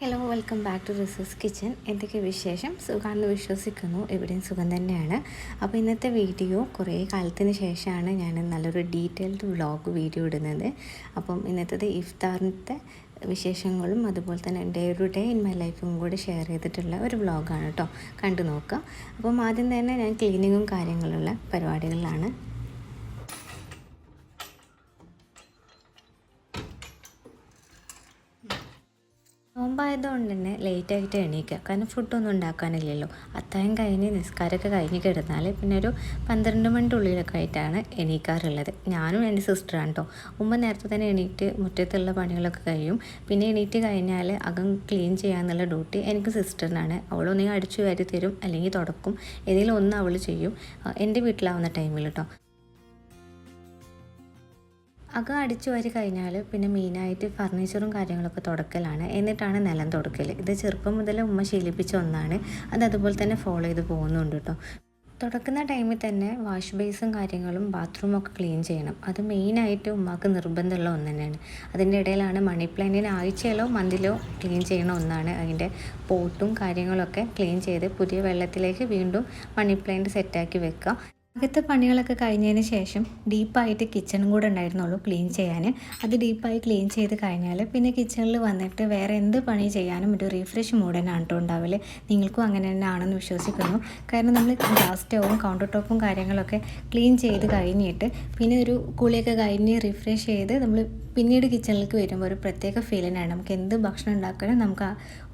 Hello, welcome back to Rizos kitchen. എന്തൊക്കെ വിശേഷം? സുഖമാണെന്ന് വിശ്വസിക്കുന്നു. എവിടെയും സുഖം തന്നെയാണ്. അപ്പോൾ ഇന്നത്തെ വീഡിയോ കുറേ കാലത്തിന് ശേഷമാണ് ഞാൻ നല്ലൊരു ഡീറ്റെയിൽഡ് വ്ളോഗ് വീഡിയോ ഇടുന്നത്. അപ്പം ഇന്നത്തെ ഇഫ്താറിൻ്റെ വിശേഷങ്ങളും അതുപോലെ തന്നെ എൻ്റെ ഒരു ഡേ ഇൻ മൈ ലൈഫും കൂടി ഷെയർ ചെയ്തിട്ടുള്ള ഒരു വ്ളോഗാണ് കേട്ടോ. കണ്ടു നോക്കാം. അപ്പം ആദ്യം തന്നെ ഞാൻ ക്ലീനിങ്ങും കാര്യങ്ങളുള്ള പരിപാടികളിലാണ്. നോമ്പായതുകൊണ്ട് തന്നെ ലേറ്റായിട്ട് എണീക്കുക. കാരണം ഫുഡൊന്നും ഉണ്ടാക്കാനില്ലല്ലോ. അത്താഴം കഴിഞ്ഞ് നിസ്കാരമൊക്കെ കഴിഞ്ഞ് കിടന്നാൽ പിന്നെ ഒരു 12 മണിൻ്റെ ഉള്ളിലൊക്കെ ആയിട്ടാണ് എണീക്കാറുള്ളത്. ഞാനും എൻ്റെ സിസ്റ്ററാണ് കേട്ടോ. ഉമ്മ നേരത്തെ തന്നെ എണീറ്റ് മുറ്റത്തുള്ള പണികളൊക്കെ കഴിയും. പിന്നെ എണീറ്റ് കഴിഞ്ഞാൽ അകം ക്ലീൻ ചെയ്യാന്നുള്ള ഡ്യൂട്ടി എനിക്ക് സിസ്റ്ററിനാണ്. അവളൊന്നെങ്കിൽ അടിച്ചു വാരി തരും, അല്ലെങ്കിൽ തുടക്കും. ഏതെങ്കിലും ഒന്ന് അവൾ ചെയ്യും എൻ്റെ വീട്ടിലാവുന്ന ടൈമിൽ കേട്ടോ. അകം അടിച്ചു വാരി കഴിഞ്ഞാൽ പിന്നെ മെയിനായിട്ട് ഫർണിച്ചറും കാര്യങ്ങളൊക്കെ തുടക്കലാണ്. എന്നിട്ടാണ് നിലം തുടക്കൽ. ഇത് ചെറുപ്പം മുതൽ ഉമ്മ ശീലിപ്പിച്ച ഒന്നാണ്. അതുപോലെ തന്നെ ഫോളോ ചെയ്ത് പോകുന്നുണ്ട് കേട്ടോ. തുടക്കുന്ന ടൈമിൽ തന്നെ വാഷ് ബേസും കാര്യങ്ങളും ബാത്റൂമൊക്കെ ക്ലീൻ ചെയ്യണം. അത് മെയിനായിട്ട് ഉമ്മാക്ക് നിർബന്ധമുള്ള ഒന്ന് തന്നെയാണ്. അതിൻ്റെ ഇടയിലാണ് മണി പ്ലാന്റിന് ആഴ്ചയിലോ മന്തിലോ ക്ലീൻ ചെയ്യണ ഒന്നാണ്. അതിൻ്റെ പോട്ടും കാര്യങ്ങളൊക്കെ ക്ലീൻ ചെയ്ത് പുതിയ വെള്ളത്തിലേക്ക് വീണ്ടും മണി പ്ലാന്റ് സെറ്റാക്കി വെക്കുക. ആദ്യത്തെ പണികളൊക്കെ കഴിഞ്ഞതിന് ശേഷം ഡീപ്പായിട്ട് കിച്ചണും കൂടെ ഉണ്ടായിരുന്നുള്ളൂ ക്ലീൻ ചെയ്യാൻ. അത് ഡീപ്പായി ക്ലീൻ ചെയ്ത് കഴിഞ്ഞാൽ പിന്നെ കിച്ചണിൽ വന്നിട്ട് വേറെ എന്ത് പണി ചെയ്യാനും ഒരു റീഫ്രഷ് മൂഡ് തന്നെയാണ് കേട്ടോ ഉണ്ടാവില്ല. നിങ്ങൾക്കും അങ്ങനെ തന്നെ ആണെന്ന് വിശ്വസിക്കുന്നു. കാരണം നമ്മൾ ഗ്യാസ് സ്റ്റവും കൗണ്ടർ ടോപ്പും കാര്യങ്ങളൊക്കെ ക്ലീൻ ചെയ്ത് കഴിഞ്ഞിട്ട് പിന്നെ ഒരു കുളിയൊക്കെ കഴിഞ്ഞ് റിഫ്രഷ് ചെയ്ത് നമ്മൾ പിന്നീട് കിച്ചണിലേക്ക് വരുമ്പോൾ ഒരു പ്രത്യേക ഫീലിനാണ്. നമുക്ക് എന്ത് ഭക്ഷണം ഉണ്ടാക്കാനും നമുക്ക്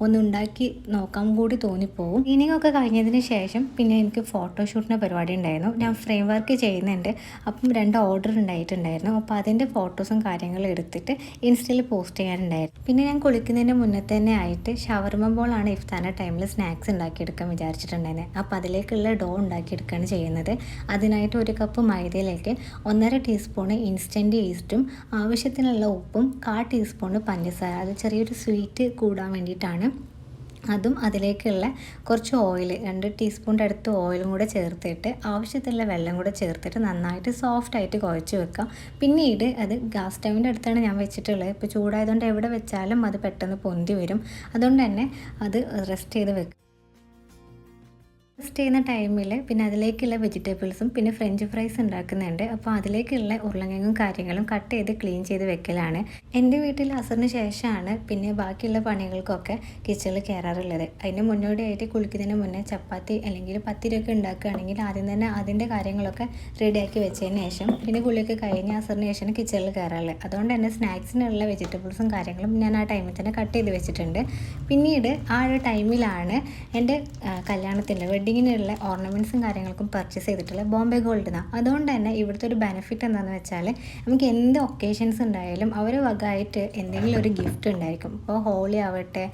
ഒന്നുണ്ടാക്കി നോക്കാൻ കൂടി തോന്നിപ്പോവും. ക്ലീനിങ് ഒക്കെ കഴിഞ്ഞതിന് ശേഷം പിന്നെ എനിക്ക് ഫോട്ടോഷൂട്ടിൻ്റെ പരിപാടി ഉണ്ടായിരുന്നു. ഞാൻ ഫ്രെയിം വർക്ക് ചെയ്യുന്നുണ്ട്. അപ്പം 2 ഓർഡർ ഉണ്ടായിട്ടുണ്ടായിരുന്നു. അപ്പോൾ അതിൻ്റെ ഫോട്ടോസും കാര്യങ്ങളും എടുത്തിട്ട് ഇൻസ്റ്റയിൽ പോസ്റ്റ് ചെയ്യാനുണ്ടായിരുന്നു. പിന്നെ ഞാൻ കുളിക്കുന്നതിന് മുന്നേ തന്നെ ആയിട്ട് ഷവർമ ബോളാണ് ഇഫ്താറിൻ്റെ ടൈമിൽ സ്നാക്സ് ഉണ്ടാക്കിയെടുക്കാൻ വിചാരിച്ചിട്ടുണ്ടായിരുന്നത്. അപ്പോൾ അതിലേക്കുള്ള ഡോ ഉണ്ടാക്കിയെടുക്കുകയാണ് ചെയ്യുന്നത്. അതിനായിട്ട് 1 കപ്പ് മൈദയിലേക്ക് 1.5 ടീസ്പൂണ് ഇൻസ്റ്റൻറ്റ് ഈസ്റ്റും ആവശ്യത്തിനുള്ള ഉപ്പും 1/4 ടീസ്പൂണ് പഞ്ചസാര, അത് ചെറിയൊരു സ്വീറ്റ് കൂടാൻ വേണ്ടിയിട്ടാണ്. അതും അതിലേക്കുള്ള കുറച്ച് ഓയിൽ 2 ടീസ്പൂണിൻ്റെ അടുത്ത് ഓയിലും കൂടെ ചേർത്തിട്ട് ആവശ്യത്തിലുള്ള വെള്ളം കൂടെ ചേർത്തിട്ട് നന്നായിട്ട് സോഫ്റ്റായിട്ട് കുഴച്ച് വെക്കാം. പിന്നീട് അത് ഗ്യാസ് സ്റ്റവിൻ്റെ അടുത്താണ് ഞാൻ വെച്ചിട്ടുള്ളത്. ഇപ്പോൾ ചൂടായതുകൊണ്ട് എവിടെ വെച്ചാലും അത് പെട്ടെന്ന് പൊന്തി വരും. അതുകൊണ്ട് തന്നെ അത് റെസ്റ്റ് ചെയ്ത് വെക്കുക. റെസ്റ്റ് ചെയ്യുന്ന ടൈമിൽ പിന്നെ അതിലേക്കുള്ള വെജിറ്റബിൾസും പിന്നെ ഫ്രഞ്ച് ഫ്രൈസ് ഉണ്ടാക്കുന്നുണ്ട്. അപ്പോൾ അതിലേക്കുള്ള ഉരുളക്കിഴങ്ങും കാര്യങ്ങളും കട്ട് ചെയ്ത് ക്ലീൻ ചെയ്ത് വെക്കലാണ്. എൻ്റെ വീട്ടിൽ അസറിന് ശേഷമാണ് പിന്നെ ബാക്കിയുള്ള പണികൾക്കൊക്കെ കിച്ചണിൽ കയറാറുള്ളത്. അതിന് മുന്നോടിയായിട്ട് കുളിക്കുന്നതിന് മുന്നേ ചപ്പാത്തി അല്ലെങ്കിൽ പത്തിരിയൊക്കെ ഉണ്ടാക്കുകയാണെങ്കിൽ ആദ്യം തന്നെ അതിൻ്റെ കാര്യങ്ങളൊക്കെ റെഡിയാക്കി വെച്ചതിന് ശേഷം പിന്നെ കുളിയൊക്കെ കഴിഞ്ഞ് അസറിന് ശേഷമാണ് കിച്ചണിൽ കയറാറുള്ളത്. അതുകൊണ്ട് തന്നെ സ്നാക്സിനുള്ള വെജിറ്റബിൾസും കാര്യങ്ങളും ഞാൻ ആ ടൈമിൽ തന്നെ കട്ട് ചെയ്ത് വെച്ചിട്ടുണ്ട്. പിന്നീട് ആ ഒരു ടൈമിലാണ് എൻ്റെ കല്യാണത്തിൻ്റെ വെഡിങ്ങിനുള്ള ഓർണമെൻറ്റ്സും കാര്യങ്ങൾക്കും പർച്ചേസ് ചെയ്തിട്ടുള്ള ബോംബെ ഗോൾഡ് നിന്നാണ്. അതുകൊണ്ട് തന്നെ ഇവിടുത്തെ ഒരു ബെനിഫിറ്റ് എന്താണെന്ന് വെച്ചാൽ നമുക്ക് എന്ത് ഒക്കേഷൻസ് ഉണ്ടായാലും അവർ വകമായിട്ട് എന്തെങ്കിലും ഒരു ഗിഫ്റ്റ് ഉണ്ടായിരിക്കും. ഇപ്പോൾ ഹോളി ആവട്ടെ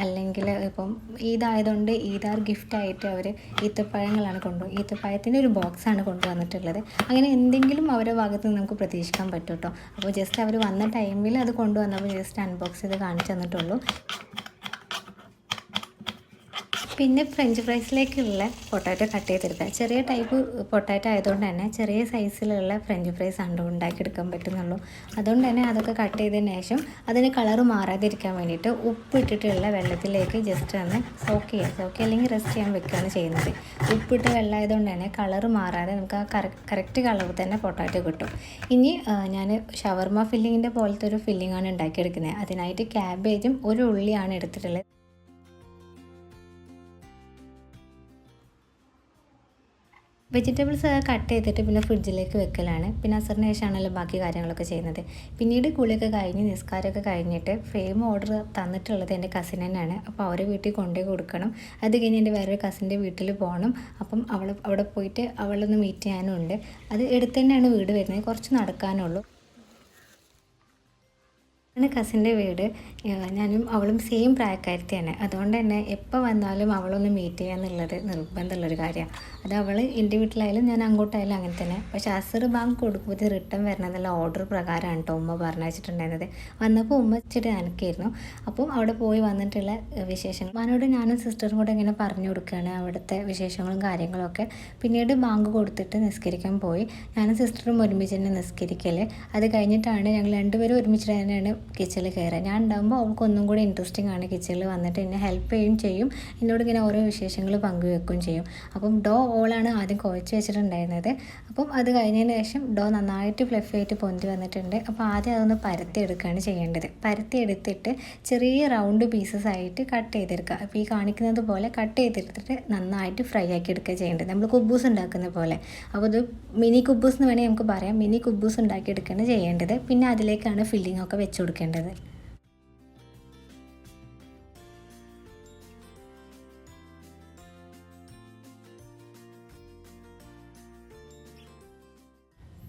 അല്ലെങ്കിൽ ഇപ്പം ഈദായതുകൊണ്ട് ഈദാർ ഗിഫ്റ്റായിട്ട് അവർ ഈത്തപ്പഴങ്ങളാണ് ഈത്തപ്പഴത്തിൻ്റെ ഒരു ബോക്സാണ് കൊണ്ടുവന്നിട്ടുള്ളത്. അങ്ങനെ എന്തെങ്കിലും അവരുടെ ഭാഗത്ത് നിന്ന് നമുക്ക് പ്രതീക്ഷിക്കാൻ പറ്റും കേട്ടോ. അപ്പോൾ ജസ്റ്റ് അവർ വന്ന ടൈമിൽ അത് കൊണ്ടുവന്നപ്പോൾ ജസ്റ്റ് അൺബോക്സ് ചെയ്ത് കാണിച്ചു തന്നിട്ടുള്ളൂ. പിന്നെ ഫ്രഞ്ച് ഫ്രൈസിലേക്കുള്ള പൊട്ടാറ്റോ കട്ട് ചെയ്തെടുക്കുക. ചെറിയ ടൈപ്പ് പൊട്ടാറ്റോ ആയതുകൊണ്ട് തന്നെ ചെറിയ സൈസിലുള്ള ഫ്രഞ്ച് ഫ്രൈസ് ആണ് ഉണ്ടാക്കിയെടുക്കാൻ പറ്റുന്നുള്ളൂ. അതുകൊണ്ട് തന്നെ അതൊക്കെ കട്ട് ചെയ്തതിന് ശേഷം അതിന് കളറ് മാറാതിരിക്കാൻ വേണ്ടിയിട്ട് ഉപ്പിട്ടിട്ടുള്ള വെള്ളത്തിലേക്ക് ജസ്റ്റ് ഒന്ന് സോക്ക് അല്ലെങ്കിൽ റെസ്റ്റ് ചെയ്യാൻ വെക്കുകയാണ് ചെയ്യുന്നത്. ഉപ്പിട്ട് വെള്ളമായതുകൊണ്ട് തന്നെ കളറ് മാറാതെ നമുക്ക് ആ കറക്റ്റ് കളർ തന്നെ പൊട്ടാറ്റോ കിട്ടും. ഇനി ഞാൻ ഷവർമ ഫില്ലിങ്ങിൻ്റെ പോലത്തെ ഒരു ഫില്ലിങ്ങാണ് ഉണ്ടാക്കിയെടുക്കുന്നത്. അതിനായിട്ട് ക്യാബേജും 1 ഉള്ളിയാണ് എടുത്തിട്ടുള്ളത്. വെജിറ്റബിൾസ് കട്ട് ചെയ്തിട്ട് പിന്നെ ഫ്രിഡ്ജിലേക്ക് വെക്കലാണ്. പിന്നെ അസറിന് ശേഷമാണല്ലോ ബാക്കി കാര്യങ്ങളൊക്കെ ചെയ്യുന്നത്. പിന്നീട് കുളിയൊക്കെ കഴിഞ്ഞ് നിസ്കാരമൊക്കെ കഴിഞ്ഞിട്ട് ഫ്രെയിം ഓർഡർ തന്നിട്ടുള്ളത് എൻ്റെ കസിൻ തന്നെയാണ്. അപ്പോൾ അവരെ വീട്ടിൽ കൊണ്ടുപോയി കൊടുക്കണം. അത് കഴിഞ്ഞ് എൻ്റെ വേറൊരു കസിൻ്റെ വീട്ടിൽ പോകണം. അപ്പം അവിടെ പോയിട്ട് അവളൊന്ന് മീറ്റ് ചെയ്യാനും ഉണ്ട്. അത് എടുത്ത് തന്നെയാണ് വീട് വരുന്നത്, കുറച്ച് നടക്കാനുള്ളൂ. കസിൻ്റെ വീട്. ഞാനും അവളും സെയിം പ്രായക്കാരത്തിയാണ്. അതുകൊണ്ട് തന്നെ എപ്പോൾ വന്നാലും അവളൊന്ന് മീറ്റ് ചെയ്യാന്നുള്ളത് നിർബന്ധമുള്ളൊരു കാര്യമാണ്. അത് അവൾ എൻ്റെ വീട്ടിലായാലും ഞാൻ അങ്ങോട്ടായാലും അങ്ങനെ തന്നെ. പക്ഷേ അസർ ബാങ്ക് കൊടുക്കുമ്പോൾ റിട്ടേൺ വരണമെന്നുള്ള ഓർഡർ പ്രകാരമാണ് കേട്ടോ ഉമ്മ പറഞ്ഞു വെച്ചിട്ടുണ്ടായിരുന്നത്. വന്നപ്പോൾ ഉമ്മ വെച്ചിട്ട് നനക്കായിരുന്നു. അപ്പം അവിടെ പോയി വന്നിട്ടുള്ള വിശേഷങ്ങൾ അവനോട് ഞാനും സിസ്റ്ററും കൂടെ ഇങ്ങനെ പറഞ്ഞു കൊടുക്കുകയാണ് അവിടുത്തെ വിശേഷങ്ങളും കാര്യങ്ങളൊക്കെ. പിന്നീട് ബാങ്ക് കൊടുത്തിട്ട് നിസ്കരിക്കാൻ പോയി. ഞാനും സിസ്റ്ററും ഒരുമിച്ച് തന്നെ നിസ്കരിക്കൽ. അത് കഴിഞ്ഞിട്ടാണ് ഞങ്ങൾ 2 പേരും ഒരുമിച്ചിട്ട് തന്നെയാണ് കിച്ചണിൽ കയറുക. ഞാൻ ഉണ്ടാകുമ്പോൾ അവൾക്ക് ഒന്നും കൂടി ഇൻട്രസ്റ്റിംഗ് ആണ് കിച്ചണിൽ വന്നിട്ട് എന്നെ ഹെൽപ്പ് ചെയ്യുകയും ചെയ്യും, എന്നോട് ഇങ്ങനെ ഓരോ വിശേഷങ്ങൾ പങ്കുവെക്കുകയും ചെയ്യും. അപ്പം ഡോ ഓളാണ് ആദ്യം കുഴച്ച് വെച്ചിട്ടുണ്ടായിരുന്നത്. അപ്പം അത് കഴിഞ്ഞതിന് ശേഷം ഡോ നന്നായിട്ട് ഫ്ലഫി ആയിട്ട് പൊന്തി വന്നിട്ടുണ്ട്. അപ്പോൾ ആദ്യം അതൊന്ന് പരത്തി എടുക്കുകയാണ് ചെയ്യേണ്ടത്. പരത്തി എടുത്തിട്ട് ചെറിയ റൗണ്ട് പീസസ് ആയിട്ട് കട്ട് ചെയ്തെടുക്കുക. അപ്പോൾ ഈ കാണിക്കുന്നത് പോലെ കട്ട് ചെയ്തെടുത്തിട്ട് നന്നായിട്ട് ഫ്രൈ ആക്കി എടുക്കുക ചെയ്യേണ്ടത്, നമ്മൾ കുബൂസ് ഉണ്ടാക്കുന്ന പോലെ. അപ്പോൾ ഇത് മിനി കുബൂസ് എന്ന് വേണമെങ്കിൽ നമുക്ക് പറയാം. മിനി കുബൂസ് ഉണ്ടാക്കിയെടുക്കുകയാണ് ചെയ്യേണ്ടത്. പിന്നെ അതിലേക്കാണ് ഫില്ലിംഗ് ഒക്കെ വെച്ച് കൊടുക്കേണ്ടത്.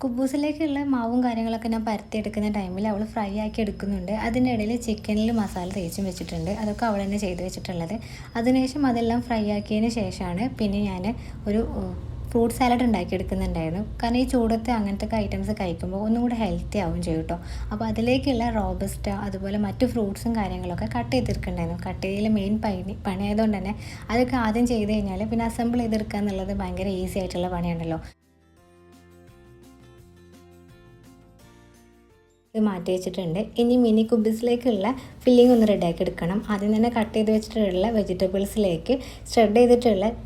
കുബൂസിലേക്കുള്ള മാവും കാര്യങ്ങളൊക്കെ ഞാൻ പരത്തിയെടുക്കുന്ന ടൈമിൽ അവൾ ഫ്രൈ ആക്കി എടുക്കുന്നുണ്ട്. അതിൻ്റെ ഇടയിൽ ചിക്കനിൽ മസാല തേച്ചും വെച്ചിട്ടുണ്ട്. അതൊക്കെ അവൾ തന്നെ ചെയ്ത് വെച്ചിട്ടുള്ളത്. അതിനുശേഷം അതെല്ലാം ഫ്രൈ ആക്കിയതിന് ശേഷമാണ് പിന്നെ ഞാൻ ഒരു ഫ്രൂട്ട് സാലഡ് ഉണ്ടാക്കിയെടുക്കുന്നുണ്ടായിരുന്നു. കാരണം ഈ ചൂടത്തെ അങ്ങനത്തെ ഐറ്റംസ് കഴിക്കുമ്പോൾ ഒന്നും കൂടെ ഹെൽത്തി ആവും ചെയ്യും കേട്ടോ. അപ്പോൾ അതിലേക്കുള്ള റോബസ്റ്റ അതുപോലെ മറ്റു ഫ്രൂട്ട്സും കാര്യങ്ങളൊക്കെ കട്ട് ചെയ്തെടുക്കുന്നുണ്ടായിരുന്നു. കട്ട് ചെയ്യൽ മെയിൻ പണിയായതുകൊണ്ട് തന്നെ അതൊക്കെ ആദ്യം ചെയ്ത് കഴിഞ്ഞാൽ പിന്നെ അസംബിൾ ചെയ്തെടുക്കുക എന്നുള്ളത് ഭയങ്കര ഈസി ആയിട്ടുള്ള പണിയാണല്ലോ. ഇത് മാറ്റി വെച്ചിട്ടുണ്ട്. ഇനി മിനി കുബീസിലേക്കുള്ള ഫില്ലിംഗ് ഒന്ന് റെഡിയാക്കി എടുക്കണം. ആദ്യം തന്നെ കട്ട് ചെയ്ത് വെച്ചിട്ടുള്ള വെജിറ്റബിൾസിലേക്ക്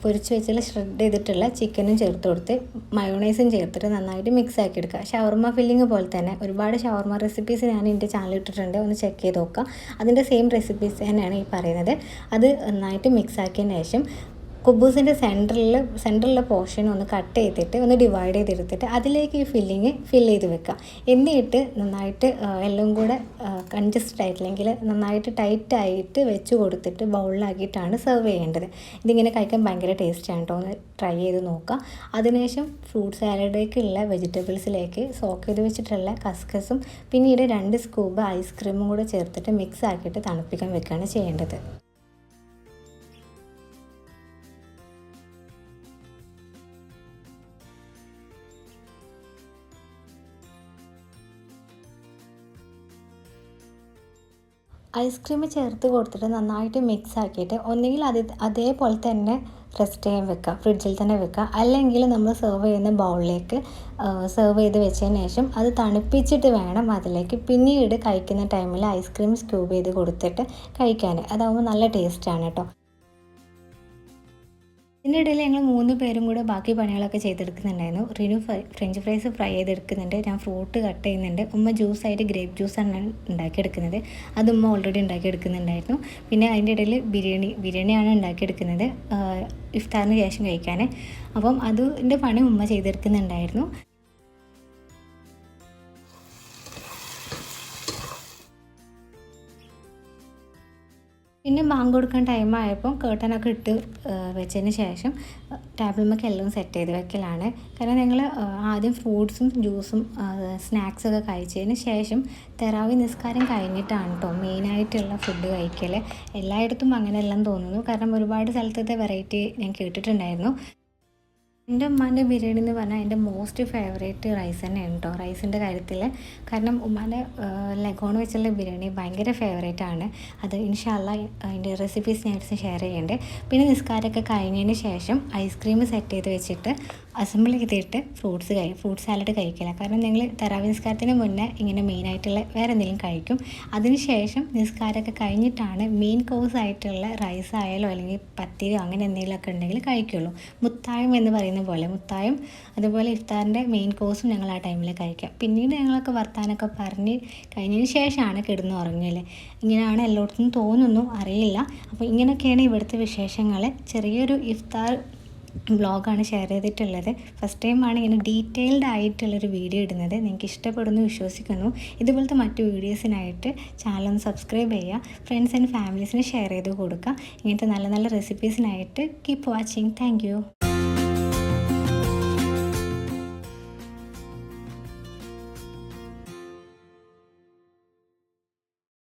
പൊരിച്ച് വെച്ചുള്ള ഷ്രെഡ് ചെയ്തിട്ടുള്ള ചിക്കനും ചേർത്ത് കൊടുത്ത് മയോണൈസും ചേർത്തിട്ട് നന്നായിട്ട് മിക്സ് ആക്കി എടുക്കുക. ഷവർമ ഫില്ലിംഗ് പോലെ തന്നെ ഒരുപാട് ഷവർമ റെസിപ്പീസ് ഞാൻ എൻ്റെ ചാനലിൽ ഇട്ടിട്ടുണ്ട്, ഒന്ന് ചെക്ക് ചെയ്ത് നോക്കുക. അതിൻ്റെ സെയിം റെസിപ്പീസ് തന്നെയാണ് ഈ പറയുന്നത്. അത് നന്നായിട്ട് മിക്സ് ആക്കിയതിന് ശേഷം കുബൂസിൻ്റെ സെൻറ്ററിലുള്ള പോർഷൻ ഒന്ന് കട്ട് ചെയ്തിട്ട് ഒന്ന് ഡിവൈഡ് ചെയ്തെടുത്തിട്ട് അതിലേക്ക് ഈ ഫില്ലിങ് ചെയ്ത് വെക്കുക. എന്നിട്ട് നന്നായിട്ട് എല്ലാം കൂടെ കൺജസ്റ്റഡ് ആയിട്ടില്ലെങ്കിൽ നന്നായിട്ട് ടൈറ്റായിട്ട് വെച്ച് കൊടുത്തിട്ട് ബൗളിലാക്കിയിട്ടാണ് സെർവ് ചെയ്യേണ്ടത്. ഇതിങ്ങനെ കഴിക്കാൻ ഭയങ്കര ടേസ്റ്റാണ് കേട്ടോ, ഒന്ന് ട്രൈ ചെയ്ത് നോക്കുക. അതിനുശേഷം ഫ്രൂട്ട് സാലഡിലേക്കുള്ള വെജിറ്റബിൾസിലേക്ക് സോക്ക് ചെയ്ത് വെച്ചിട്ടുള്ള കസ്കസും പിന്നീട് 2 സ്കൂപ്പ് ഐസ്ക്രീമും കൂടെ ചേർത്തിട്ട് മിക്സ് ആക്കിയിട്ട് തണുപ്പിക്കാൻ വെക്കുകയാണ് ചെയ്യേണ്ടത്. ഐസ്ക്രീം ചേർത്ത് കൊടുത്തിട്ട് നന്നായിട്ട് മിക്സ് ആക്കിയിട്ട് ഒന്നുകിൽ അതേപോലെ തന്നെ റെസ്റ്റ് ചെയ്യാൻ വെക്കുക, ഫ്രിഡ്ജിൽ തന്നെ വെക്കുക. അല്ലെങ്കിൽ നമ്മൾ സെർവ് ചെയ്യുന്ന ബൗളിലേക്ക് സെർവ് ചെയ്ത് വെച്ചതിന് ശേഷം അത് തണുപ്പിച്ചിട്ട് വേണം അതിലേക്ക് പിന്നീട് കഴിക്കുന്ന ടൈമിൽ ഐസ്ക്രീം സ്ക്യൂബ് ചെയ്ത് കൊടുത്തിട്ട് കഴിക്കാൻ. അതാകുമ്പോൾ നല്ല ടേസ്റ്റാണ് കേട്ടോ. ഇതിൻ്റെ ഇടയിൽ ഞങ്ങൾ 3 പേരും കൂടെ ബാക്കി പണികളൊക്കെ ചെയ്തെടുക്കുന്നുണ്ടായിരുന്നു. റിനു ഫ്രഞ്ച് ഫ്രൈസ് ഫ്രൈ ചെയ്തെടുക്കുന്നുണ്ട്, ഞാൻ ഫ്രൂട്ട് കട്ട് ചെയ്യുന്നുണ്ട്. ഉമ്മ ജ്യൂസായിട്ട് ഗ്രേപ്പ് ജ്യൂസാണ് ഉണ്ടാക്കിയെടുക്കുന്നത്, അത് ഉമ്മ ഓൾറെഡി ഉണ്ടാക്കിയെടുക്കുന്നുണ്ടായിരുന്നു. പിന്നെ അതിൻ്റെ ഇടയിൽ ബിരിയാണിയാണ് ഉണ്ടാക്കിയെടുക്കുന്നത് ഇഫ്താറിന് ശേഷം കഴിക്കാൻ. അപ്പം അതിൻ്റെ പണി ഉമ്മ ചെയ്തെടുക്കുന്നുണ്ടായിരുന്നു. പിന്നെ ബാങ്ക് കൊടുക്കാൻ ടൈമായപ്പോൾ കേട്ടനൊക്കെ ഇട്ട് വെച്ചതിന് ശേഷം ടേബിൾമൊക്കെ എല്ലാം സെറ്റ് ചെയ്ത് വെക്കലാണ്. കാരണം ഞങ്ങൾ ആദ്യം ഫ്രൂട്ട്സും ജ്യൂസും സ്നാക്സൊക്കെ കഴിച്ചതിന് ശേഷം തറാവി നിസ്കാരം കഴിഞ്ഞിട്ടാണ് കേട്ടോ മെയിനായിട്ടുള്ള ഫുഡ് കഴിക്കൽ. എല്ലായിടത്തും അങ്ങനെയെല്ലാം തോന്നുന്നു, കാരണം ഒരുപാട് സ്ഥലത്തത്തെ വെറൈറ്റി ഞാൻ കേട്ടിട്ടുണ്ടായിരുന്നു. എൻ്റെ ഉമ്മാൻ്റെ ബിരിയാണി എന്ന് പറഞ്ഞാൽ എൻ്റെ മോസ്റ്റ് ഫേവറേറ്റ് റൈസ് തന്നെയാണ് കേട്ടോ, റൈസിൻ്റെ കാര്യത്തിൽ. കാരണം ഉമ്മാൻ്റെ ലഗോൺ വെച്ചുള്ള ബിരിയാണി ഭയങ്കര ഫേവറേറ്റ് ആണ്. അത് ഇൻഷാ അല്ലാ അതിൻ്റെ റെസിപ്പീസ് ഞാൻ ഷെയർ ചെയ്യേണ്ടത്. പിന്നെ നിസ്കാരമൊക്കെ കഴിഞ്ഞതിന് ശേഷം ഐസ്ക്രീം സെറ്റ് ചെയ്ത് വെച്ചിട്ട് അസംബിൾ ചെയ്തിട്ട് ഫ്രൂട്ട് സാലഡ് കഴിക്കില്ല. കാരണം ഞങ്ങൾ തറാവി നിസ്കാരത്തിന് മുന്നേ ഇങ്ങനെ മെയിനായിട്ടുള്ള വേറെ എന്തെങ്കിലും കഴിക്കും. അതിന് ശേഷം നിസ്കാരമൊക്കെ കഴിഞ്ഞിട്ടാണ് മെയിൻ കോഴ്സ് ആയിട്ടുള്ള റൈസ് ആയാലോ അല്ലെങ്കിൽ പത്തിരിയോ അങ്ങനെ എന്തെങ്കിലുമൊക്കെ ഉണ്ടെങ്കിൽ കഴിക്കുള്ളൂ. മുത്തായം എന്ന് പറയുന്ന പോലെ മുത്തായം അതുപോലെ ഇഫ്താറിൻ്റെ മെയിൻ കോഴ്സും ഞങ്ങൾ ആ ടൈമിൽ കഴിക്കാം. പിന്നീട് ഞങ്ങളൊക്കെ വർത്താനൊക്കെ പറഞ്ഞ് കഴിഞ്ഞതിന് ശേഷമാണ് കിടന്ന് ഉറങ്ങൽ. ഇങ്ങനെയാണ് എല്ലായിടത്തും തോന്നുന്നു, അറിയില്ല. അപ്പോൾ ഇങ്ങനെയൊക്കെയാണ് ഇവിടുത്തെ വിശേഷങ്ങൾ. ചെറിയൊരു ഇഫ്താർ വ്ളോഗാണ് ഷെയർ ചെയ്തിട്ടുള്ളത്. ഫസ്റ്റ് ടൈമാണ് ഇങ്ങനെ ഡീറ്റെയിൽഡ് ആയിട്ടുള്ളൊരു വീഡിയോ ഇടുന്നത്. നിങ്ങൾക്ക് ഇഷ്ടപ്പെടുന്നു വിശ്വസിക്കുന്നു. ഇതുപോലത്തെ മറ്റു വീഡിയോസിനായിട്ട് ചാനൽ ഒന്ന് സബ്സ്ക്രൈബ് ചെയ്യുക, ഫ്രണ്ട്സ് ആൻഡ് ഫാമിലീസിന് ഷെയർ ചെയ്ത് കൊടുക്കുക. ഇങ്ങനത്തെ നല്ല നല്ല റെസിപ്പീസിനായിട്ട് കീപ്പ് വാച്ചിങ്. Thank you.